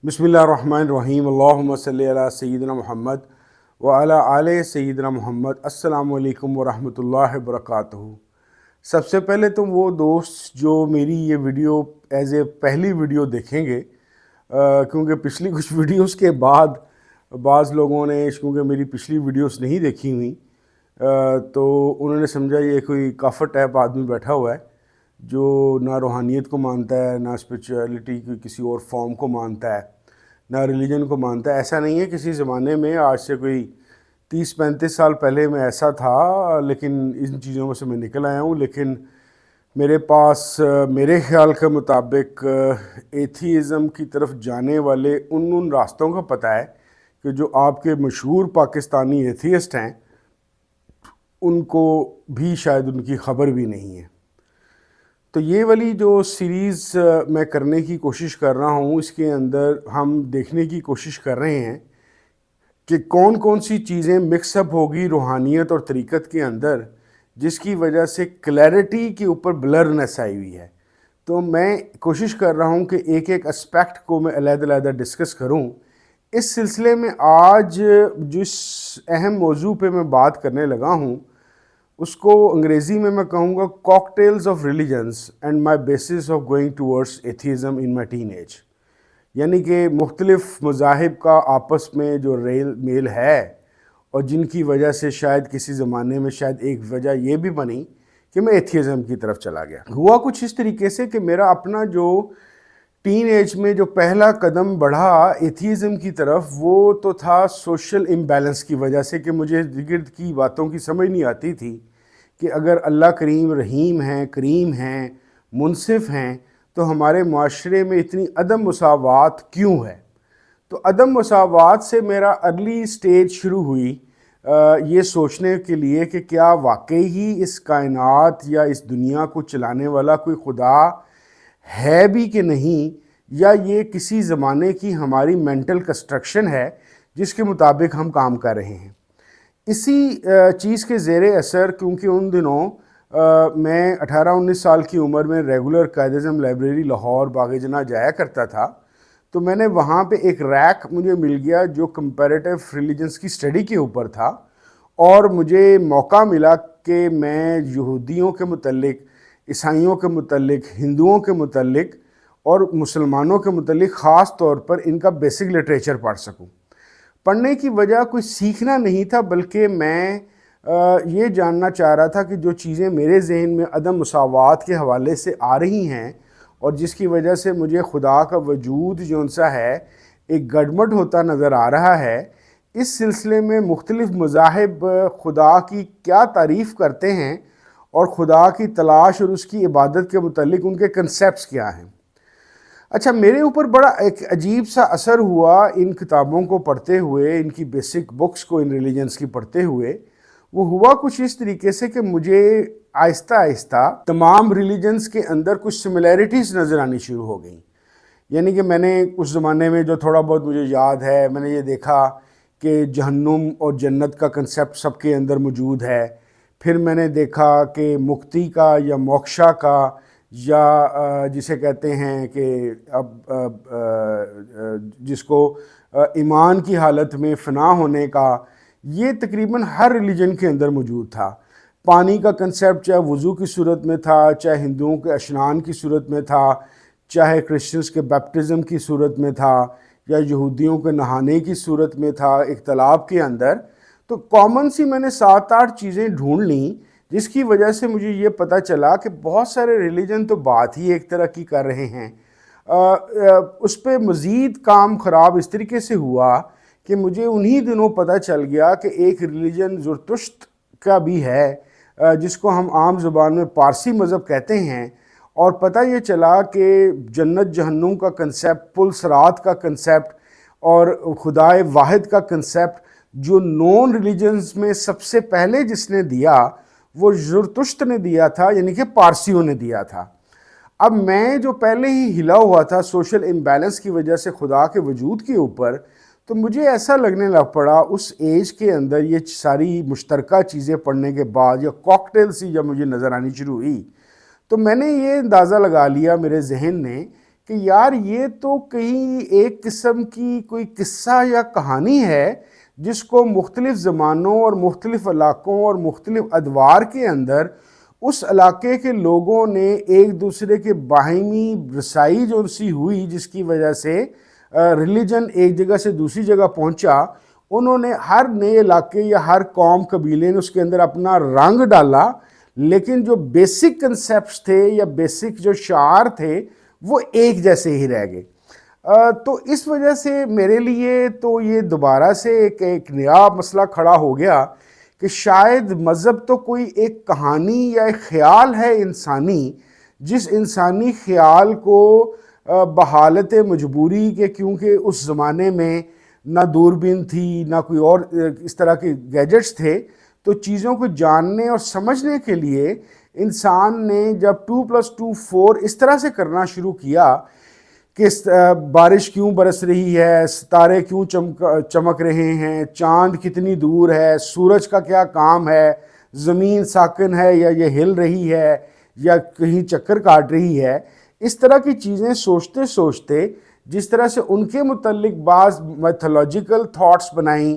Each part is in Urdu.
بسم اللہ الرحمن الرحیم اللہم صلی علی سیدنا محمد وعلی آل سیدنا محمد۔ السلام علیکم ورحمۃ اللہ وبرکاتہ۔ سب سے پہلے تو وہ دوست جو میری یہ ویڈیو ایز اے پہلی ویڈیو دیکھیں گے، کیونکہ پچھلی کچھ ویڈیوز کے بعد بعض لوگوں نے کیونکہ میری پچھلی ویڈیوز نہیں دیکھی ہوئی تو انہوں نے سمجھا یہ کوئی کافر ٹائپ آدمی بیٹھا ہوا ہے جو نہ روحانیت کو مانتا ہے، نہ اسپرچویلٹی کی کسی اور فارم کو مانتا ہے، نہ ریلیجن کو مانتا ہے۔ ایسا نہیں ہے، کسی زمانے میں آج سے کوئی 30-35 سال پہلے میں ایسا تھا، لیکن ان چیزوں میں سے میں نکل آیا ہوں۔ لیکن میرے پاس میرے خیال کے مطابق ایتھیزم کی طرف جانے والے ان راستوں کا پتہ ہے کہ جو آپ کے مشہور پاکستانی ایتھیسٹ ہیں ان کو بھی شاید ان کی خبر بھی نہیں ہے۔ تو یہ والی جو سیریز میں کرنے کی کوشش کر رہا ہوں، اس کے اندر ہم دیکھنے کی کوشش کر رہے ہیں کہ کون کون سی چیزیں مکس اپ ہوگی روحانیت اور طریقت کے اندر، جس کی وجہ سے کلیئرٹی کے اوپر بلرنس آئی ہوئی ہے۔ تو میں کوشش کر رہا ہوں کہ ایک ایک اسپیکٹ کو میں علیحدہ علیحدہ ڈسکس کروں۔ اس سلسلے میں آج جس اہم موضوع پہ میں بات کرنے لگا ہوں اس کو انگریزی میں کہوں گا cocktails of religions and my basis of going towards atheism in my teen age, یعنی کہ مختلف مذاہب کا آپس میں جو ریل میل ہے اور جن کی وجہ سے شاید کسی زمانے میں شاید ایک وجہ یہ بھی بنی کہ میں ایتھیزم کی طرف چلا گیا۔ ہوا کچھ اس طریقے سے کہ میرا اپنا جو ٹین ایج میں جو پہلا قدم بڑھا ایتھیزم کی طرف، وہ تو تھا سوشل امبیلنس کی وجہ سے، کہ مجھے گرد کی باتوں کی سمجھ نہیں آتی تھی کہ اگر اللہ کریم رحیم ہیں، کریم ہیں، منصف ہیں، تو ہمارے معاشرے میں اتنی عدم مساوات کیوں ہے۔ تو عدم مساوات سے میرا ارلی سٹیج شروع ہوئی یہ سوچنے کے لیے کہ کیا واقعی ہی اس کائنات یا اس دنیا کو چلانے والا کوئی خدا ہے بھی کہ نہیں، یا یہ کسی زمانے کی ہماری مینٹل کنسٹرکشن ہے جس کے مطابق ہم کام کر رہے ہیں۔ اسی چیز کے زیر اثر، کیونکہ ان دنوں میں 18-19 سال کی عمر میں ریگولر قائد اعظم لائبریری لاہور باغ جناح جایا کرتا تھا، تو میں نے وہاں پہ ایک ریک مجھے مل گیا جو کمپیریٹیو ریلیجنس کی سٹڈی کے اوپر تھا، اور مجھے موقع ملا کہ میں یہودیوں کے متعلق، عیسائیوں کے متعلق، ہندوؤں کے متعلق اور مسلمانوں کے متعلق خاص طور پر ان کا بیسک لٹریچر پڑھ سکوں۔ پڑھنے کی وجہ کوئی سیکھنا نہیں تھا، بلکہ میں یہ جاننا چاہ رہا تھا کہ جو چیزیں میرے ذہن میں عدم مساوات کے حوالے سے آ رہی ہیں اور جس کی وجہ سے مجھے خدا کا وجود جو سا ہے ایک گڈمڈ ہوتا نظر آ رہا ہے، اس سلسلے میں مختلف مذاہب خدا کی کیا تعریف کرتے ہیں اور خدا کی تلاش اور اس کی عبادت کے متعلق ان کے کنسیپٹس کیا ہیں۔ اچھا، میرے اوپر بڑا ایک عجیب سا اثر ہوا ان کتابوں کو پڑھتے ہوئے، ان کی بیسک بکس کو ان ریلیجنس کی پڑھتے ہوئے۔ وہ ہوا کچھ اس طریقے سے کہ مجھے آہستہ آہستہ تمام ریلیجنس کے اندر کچھ سملیرٹیز نظر آنی شروع ہو گئیں۔ یعنی کہ میں نے اس زمانے میں جو تھوڑا بہت مجھے یاد ہے، میں نے یہ دیکھا کہ جہنم اور جنت کا کنسیپٹ سب کے اندر موجود ہے۔ پھر میں نے دیکھا کہ مکتی کا یا موکشا کا، یا جسے کہتے ہیں کہ جس کو ایمان کی حالت میں فنا ہونے کا، یہ تقریباً ہر ریلیجن کے اندر موجود تھا۔ پانی کا کنسیپٹ چاہے وضو کی صورت میں تھا، چاہے ہندوؤں کے اشنان کی صورت میں تھا، چاہے کرسچنس کے بیپٹزم کی صورت میں تھا، یا یہودیوں کے نہانے کی صورت میں تھا ایک تالاب کے اندر۔ تو کامن سی میں نے 7-8 چیزیں ڈھونڈ لیں، جس کی وجہ سے مجھے یہ پتہ چلا کہ بہت سارے ریلیجن تو بات ہی ایک طرح کی کر رہے ہیں۔ اس پہ مزید کام خراب اس طریقے سے ہوا کہ مجھے انہی دنوں پتہ چل گیا کہ ایک ریلیجن زرتشت کا بھی ہے، جس کو ہم عام زبان میں پارسی مذہب کہتے ہیں، اور پتہ یہ چلا کہ جنت جہنم کا کنسیپٹ، پل صراط کا کنسیپٹ اور خدائے واحد کا کنسیپٹ جو نون ریلیجنز میں سب سے پہلے جس نے دیا وہ زرتشت نے دیا تھا، یعنی کہ پارسیوں نے دیا تھا۔ اب میں جو پہلے ہی ہلا ہوا تھا سوشل امبیلنس کی وجہ سے خدا کے وجود کے اوپر، تو مجھے ایسا لگنے لگ پڑا اس ایج کے اندر یہ ساری مشترکہ چیزیں پڑھنے کے بعد، یا کاکٹیل سی جب مجھے نظر آنی شروع ہوئی، تو میں نے یہ اندازہ لگا لیا میرے ذہن نے کہ یار یہ تو کہیں ایک قسم کی کوئی قصہ یا کہانی ہے جس کو مختلف زمانوں اور مختلف علاقوں اور مختلف ادوار کے اندر اس علاقے کے لوگوں نے ایک دوسرے کے باہمی رسائی جو سی ہوئی، جس کی وجہ سے ریلیجن ایک جگہ سے دوسری جگہ پہنچا، انہوں نے ہر نئے علاقے یا ہر قوم قبیلے نے اس کے اندر اپنا رنگ ڈالا، لیکن جو بیسک کنسیپٹس تھے یا بیسک جو شعار تھے وہ ایک جیسے ہی رہ گئے۔ تو اس وجہ سے میرے لیے تو یہ دوبارہ سے ایک نیا مسئلہ کھڑا ہو گیا کہ شاید مذہب تو کوئی ایک کہانی یا ایک خیال ہے انسانی، جس انسانی خیال کو بحالت مجبوری کے، کیونکہ اس زمانے میں نہ دوربین تھی نہ کوئی اور اس طرح کے گیجٹس تھے، تو چیزوں کو جاننے اور سمجھنے کے لیے انسان نے جب 2+2 4 اس طرح سے کرنا شروع کیا کہ بارش کیوں برس رہی ہے، ستارے کیوں چمک رہے ہیں، چاند کتنی دور ہے، سورج کا کیا کام ہے، زمین ساکن ہے یا یہ ہل رہی ہے یا کہیں چکر کاٹ رہی ہے، اس طرح کی چیزیں سوچتے سوچتے جس طرح سے ان کے متعلق بعض میتھولوجیکل تھاٹس بنائیں،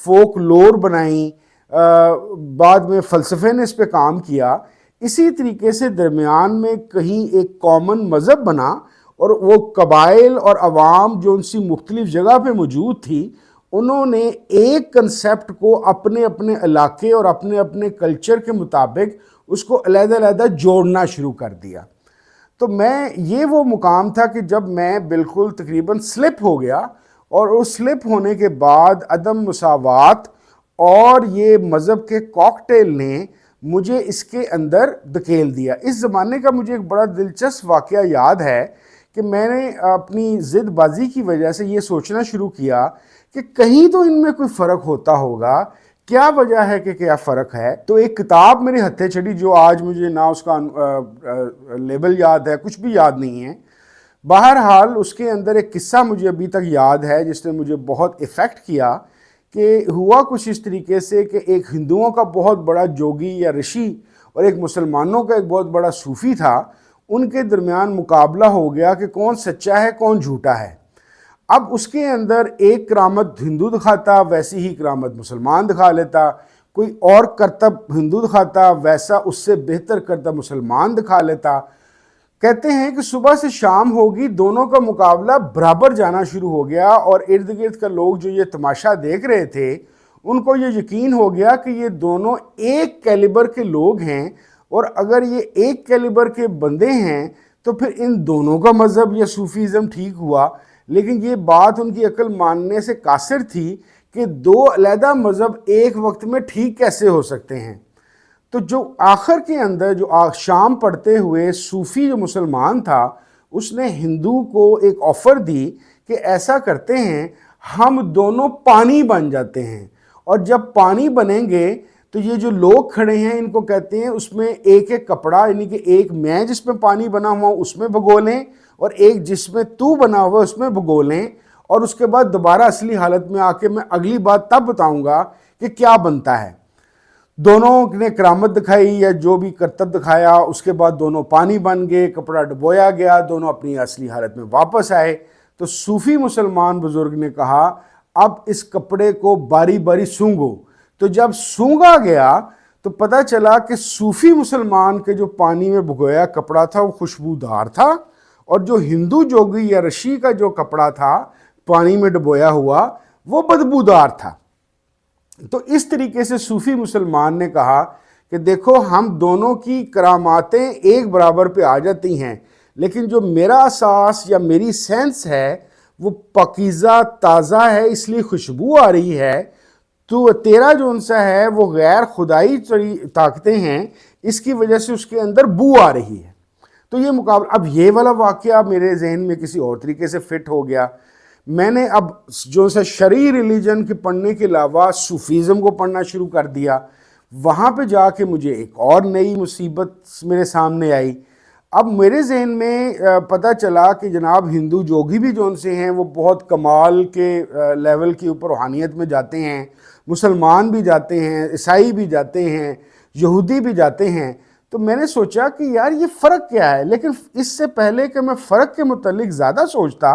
فوک لور بنائیں، بعد میں فلسفے نے اس پہ کام کیا، اسی طریقے سے درمیان میں کہیں ایک کامن مذہب بنا، اور وہ قبائل اور عوام جو ان سی مختلف جگہ پہ موجود تھی، انہوں نے ایک کنسیپٹ کو اپنے اپنے علاقے اور اپنے اپنے کلچر کے مطابق اس کو علیحدہ علیحدہ جوڑنا شروع کر دیا۔ تو یہ وہ مقام تھا کہ جب میں بالکل تقریباً سلپ ہو گیا، اور اس سلپ ہونے کے بعد عدم مساوات اور یہ مذہب کے کاکٹیل نے مجھے اس کے اندر دھکیل دیا۔ اس زمانے کا مجھے ایک بڑا دلچسپ واقعہ یاد ہے کہ میں نے اپنی ضد بازی کی وجہ سے یہ سوچنا شروع کیا کہ کہیں تو ان میں کوئی فرق ہوتا ہوگا، کیا وجہ ہے کہ کیا فرق ہے۔ تو ایک کتاب میرے ہتھے چڑھی جو آج مجھے نہ اس کا لیبل یاد ہے، کچھ بھی یاد نہیں ہے، بہرحال اس کے اندر ایک قصہ مجھے ابھی تک یاد ہے جس نے مجھے بہت افیکٹ کیا، کہ ہوا کچھ اس طریقے سے کہ ایک ہندوؤں کا بہت بڑا جوگی یا رشی اور ایک مسلمانوں کا ایک بہت بڑا صوفی تھا، ان کے درمیان مقابلہ ہو گیا کہ کون سچا ہے کون جھوٹا ہے۔ اب اس کے اندر ایک کرامت ہندو دکھاتا، ویسی ہی کرامت مسلمان دکھا لیتا، کوئی اور کرتب ہندو دکھاتا، ویسا اس سے بہتر کرتب مسلمان دکھا لیتا۔ کہتے ہیں کہ صبح سے شام ہوگی دونوں کا مقابلہ برابر جانا شروع ہو گیا، اور ارد گرد کا لوگ جو یہ تماشا دیکھ رہے تھے ان کو یہ یقین ہو گیا کہ یہ دونوں ایک کیلیبر کے لوگ ہیں، اور اگر یہ ایک کیلیبر کے بندے ہیں تو پھر ان دونوں کا مذہب یا صوفیزم ٹھیک ہوا۔ لیکن یہ بات ان کی عقل ماننے سے قاصر تھی کہ دو علیحدہ مذہب ایک وقت میں ٹھیک کیسے ہو سکتے ہیں۔ تو جو آخر کے اندر جو شام پڑھتے ہوئے صوفی جو مسلمان تھا، اس نے ہندو کو ایک آفر دی کہ ایسا کرتے ہیں ہم دونوں پانی بن جاتے ہیں، اور جب پانی بنیں گے تو یہ جو لوگ کھڑے ہیں ان کو کہتے ہیں اس میں ایک ایک کپڑا، یعنی کہ ایک میں جس میں پانی بنا ہوا اس میں بھگو لیں، اور ایک جس میں تو بنا ہوا اس میں بھگو لیں، اور اس کے بعد دوبارہ اصلی حالت میں آ کے میں اگلی بات تب بتاؤں گا کہ کیا بنتا ہے۔ دونوں نے کرامت دکھائی یا جو بھی کرتب دکھایا، اس کے بعد دونوں پانی بن گئے، کپڑا ڈبویا گیا، دونوں اپنی اصلی حالت میں واپس آئے۔ تو صوفی مسلمان بزرگ نے کہا اب اس کپڑے کو باری باری سونگو۔ تو جب سونگا گیا تو پتہ چلا کہ صوفی مسلمان کے جو پانی میں بھگویا کپڑا تھا وہ خوشبودار تھا، اور جو ہندو جوگی یا رشی کا جو کپڑا تھا پانی میں ڈبویا ہوا وہ بدبودار تھا۔ تو اس طریقے سے صوفی مسلمان نے کہا کہ دیکھو ہم دونوں کی کراماتیں ایک برابر پہ آ جاتی ہیں، لیکن جو میرا اساس یا میری سینس ہے وہ پاکیزہ تازہ ہے، اس لیے خوشبو آ رہی ہے، تو تیرا جو انسا ہے وہ غیر خدائی طاقتیں ہیں، اس کی وجہ سے اس کے اندر بو آ رہی ہے۔ تو یہ مقابلہ، اب یہ والا واقعہ میرے ذہن میں کسی اور طریقے سے فٹ ہو گیا۔ میں نے اب جو سا شرعی ریلیجن کے پڑھنے کے علاوہ صوفیزم کو پڑھنا شروع کر دیا۔ وہاں پہ جا کے مجھے ایک اور نئی مصیبت میرے سامنے آئی۔ اب میرے ذہن میں پتہ چلا کہ جناب ہندو جوگی بھی جو ان سے ہیں وہ بہت کمال کے لیول کے اوپر روحانیت میں جاتے ہیں، مسلمان بھی جاتے ہیں، عیسائی بھی جاتے ہیں، یہودی بھی جاتے ہیں۔ تو میں نے سوچا کہ یار یہ فرق کیا ہے. لیکن اس سے پہلے کہ میں فرق کے متعلق زیادہ سوچتا،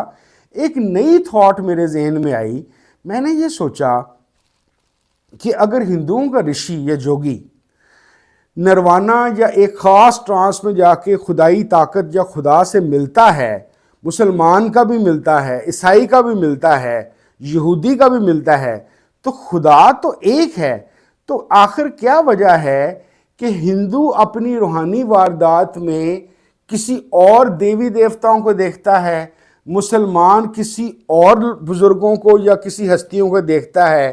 ایک نئی تھاٹ میرے ذہن میں آئی. میں نے یہ سوچا کہ اگر ہندوؤں کا رشی یا جوگی نروانا یا ایک خاص ٹرانس میں جا کے خدائی طاقت یا خدا سے ملتا ہے، مسلمان کا بھی ملتا ہے، عیسائی کا بھی ملتا ہے، یہودی کا بھی ملتا ہے، تو خدا تو ایک ہے. تو آخر کیا وجہ ہے کہ ہندو اپنی روحانی واردات میں کسی اور دیوی دیوتاؤں کو دیکھتا ہے، مسلمان کسی اور بزرگوں کو یا کسی ہستیوں کو دیکھتا ہے،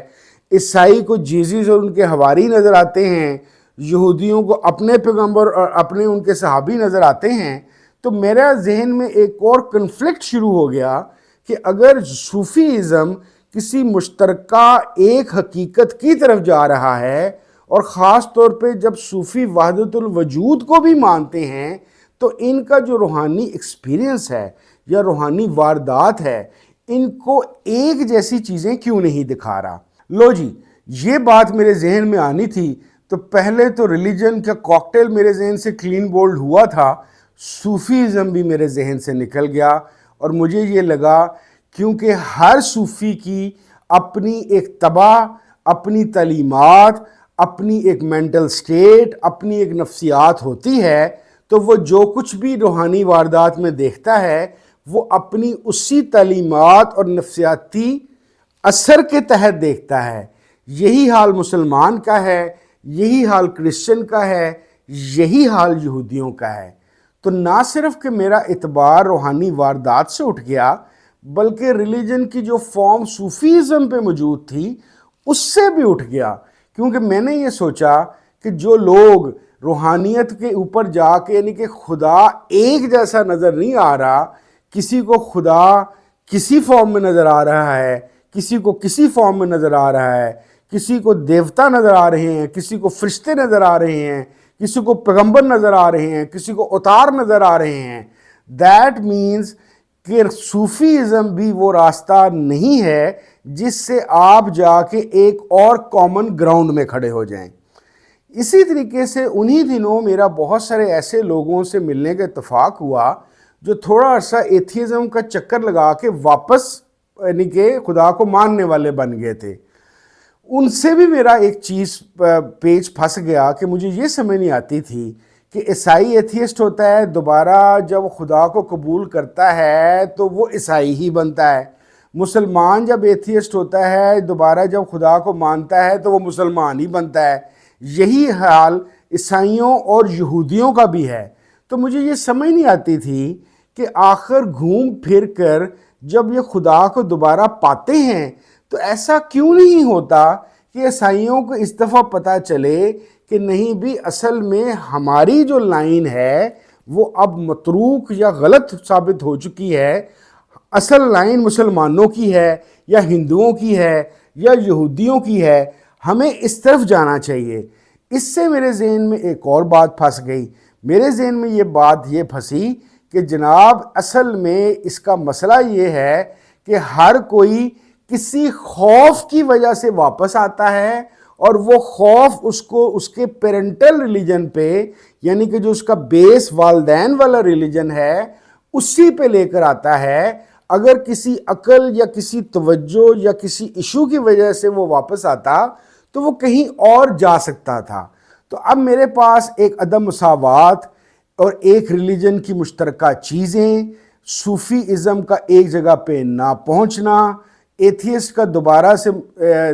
عیسائی کو جیزس اور ان کے حواری نظر آتے ہیں، یہودیوں کو اپنے پیغمبر اور اپنے ان کے صحابی نظر آتے ہیں. تو میرا ذہن میں ایک اور کنفلکٹ شروع ہو گیا کہ اگر صوفی ازم کسی مشترکہ ایک حقیقت کی طرف جا رہا ہے، اور خاص طور پہ جب صوفی وحدت الوجود کو بھی مانتے ہیں، تو ان کا جو روحانی ایکسپیرینس ہے یا روحانی واردات ہے، ان کو ایک جیسی چیزیں کیوں نہیں دکھا رہا. لو جی، یہ بات میرے ذہن میں آنی تھی تو پہلے تو ریلیجن کا کاکٹیل میرے ذہن سے کلین بولڈ ہوا تھا، صوفیزم بھی میرے ذہن سے نکل گیا. اور مجھے یہ لگا کیونکہ ہر صوفی کی اپنی ایک طبع، اپنی تعلیمات، اپنی ایک مینٹل سٹیٹ، اپنی ایک نفسیات ہوتی ہے، تو وہ جو کچھ بھی روحانی واردات میں دیکھتا ہے وہ اپنی اسی تعلیمات اور نفسیاتی اثر کے تحت دیکھتا ہے. یہی حال مسلمان کا ہے، یہی حال کرسچن کا ہے، یہی حال یہودیوں کا ہے. تو نہ صرف کہ میرا اعتبار روحانی واردات سے اٹھ گیا، بلکہ ریلیجن کی جو فارم صوفیزم پہ موجود تھی اس سے بھی اٹھ گیا. کیونکہ میں نے یہ سوچا کہ جو لوگ روحانیت کے اوپر جا کے، یعنی کہ خدا ایک جیسا نظر نہیں آ رہا، کسی کو خدا کسی فارم میں نظر آ رہا ہے، کسی کو کسی فارم میں نظر آ رہا ہے، کسی کو دیوتا نظر آ رہے ہیں، کسی کو فرشتے نظر آ رہے ہیں، کسی کو پیغمبر نظر آ رہے ہیں، کسی کو اوتار نظر آ رہے ہیں. دیٹ مینز کہ صوفیزم بھی وہ راستہ نہیں ہے جس سے آپ جا کے ایک اور کامن گراؤنڈ میں کھڑے ہو جائیں. اسی طریقے سے انہی دنوں میرا بہت سارے ایسے لوگوں سے ملنے کا اتفاق ہوا جو تھوڑا عرصہ ایتھیزم کا چکر لگا کے واپس یعنی کہ خدا کو ماننے والے بن گئے تھے. ان سے بھی میرا ایک چیز پیچ پھنس گیا کہ مجھے یہ سمجھ نہیں آتی تھی کہ عیسائی ایتھیسٹ ہوتا ہے، دوبارہ جب خدا کو قبول کرتا ہے تو وہ عیسائی ہی بنتا ہے. مسلمان جب ایتھیسٹ ہوتا ہے، دوبارہ جب خدا کو مانتا ہے تو وہ مسلمان ہی بنتا ہے. یہی حال عیسائیوں اور یہودیوں کا بھی ہے. تو مجھے یہ سمجھ نہیں آتی تھی کہ آخر گھوم پھر کر جب یہ خدا کو دوبارہ پاتے ہیں تو ایسا کیوں نہیں ہوتا کہ عیسائیوں کو اس دفعہ پتہ چلے کہ نہیں بھی اصل میں ہماری جو لائن ہے وہ اب متروک یا غلط ثابت ہو چکی ہے. اصل لائن مسلمانوں کی ہے یا ہندوؤں کی ہے یا یہودیوں کی ہے، ہمیں اس طرف جانا چاہیے. اس سے میرے ذہن میں ایک اور بات پھنس گئی. میرے ذہن میں یہ بات یہ پھنسی کہ جناب اصل میں اس کا مسئلہ یہ ہے کہ ہر کوئی کسی خوف کی وجہ سے واپس آتا ہے، اور وہ خوف اس کو اس کے پیرنٹل ریلیجن پہ، یعنی کہ جو اس کا بیس والدین والا ریلیجن ہے اسی پہ لے کر آتا ہے. اگر کسی عقل یا کسی توجہ یا کسی ایشو کی وجہ سے وہ واپس آتا تو وہ کہیں اور جا سکتا تھا. تو اب میرے پاس ایک عدم مساوات اور ایک ریلیجن کی مشترکہ چیزیں، صوفی ازم کا ایک جگہ پہ نہ پہنچنا، ایتھیسٹ کا دوبارہ سے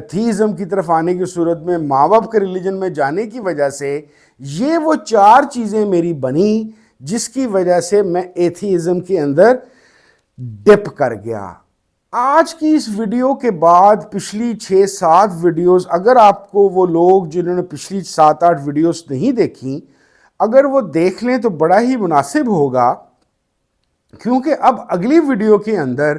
تھیزم کی طرف آنے کی صورت میں ماں باپ کے ریلیجن میں جانے کی وجہ سے، یہ وہ چار چیزیں میری بنی جس کی وجہ سے میں ایتھیزم کے اندر ڈپ کر گیا. آج کی اس ویڈیو کے بعد پچھلی 6-7 ویڈیوز، اگر آپ کو وہ لوگ جنہوں نے پچھلی 7-8 ویڈیوز نہیں دیکھیں اگر وہ دیکھ لیں تو بڑا ہی مناسب ہوگا، کیونکہ اب اگلی ویڈیو کے اندر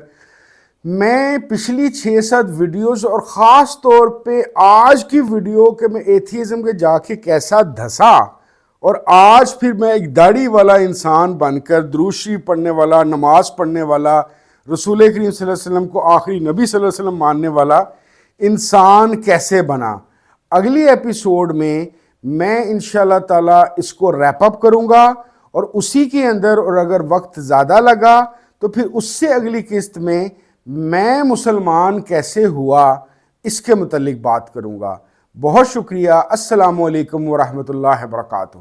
میں پچھلی 6-7 ویڈیوز اور خاص طور پہ آج کی ویڈیو کہ میں ایتھیزم کے جا کے کیسا دھسا، اور آج پھر میں ایک داڑھی والا انسان بن کر درود شریف پڑھنے والا، نماز پڑھنے والا، رسول کریم صلی اللہ علیہ وسلم کو آخری نبی صلی اللہ علیہ وسلم ماننے والا انسان کیسے بنا. اگلی ایپیسوڈ میں میں انشاءاللہ تعالی اس کو ریپ اپ کروں گا، اور اسی کے اندر، اور اگر وقت زیادہ لگا تو پھر اس سے اگلی قسط میں مسلمان کیسے ہوا اس کے متعلق بات کروں گا۔ بہت شکریہ۔ السلام علیکم ورحمۃ اللہ وبرکاتہ۔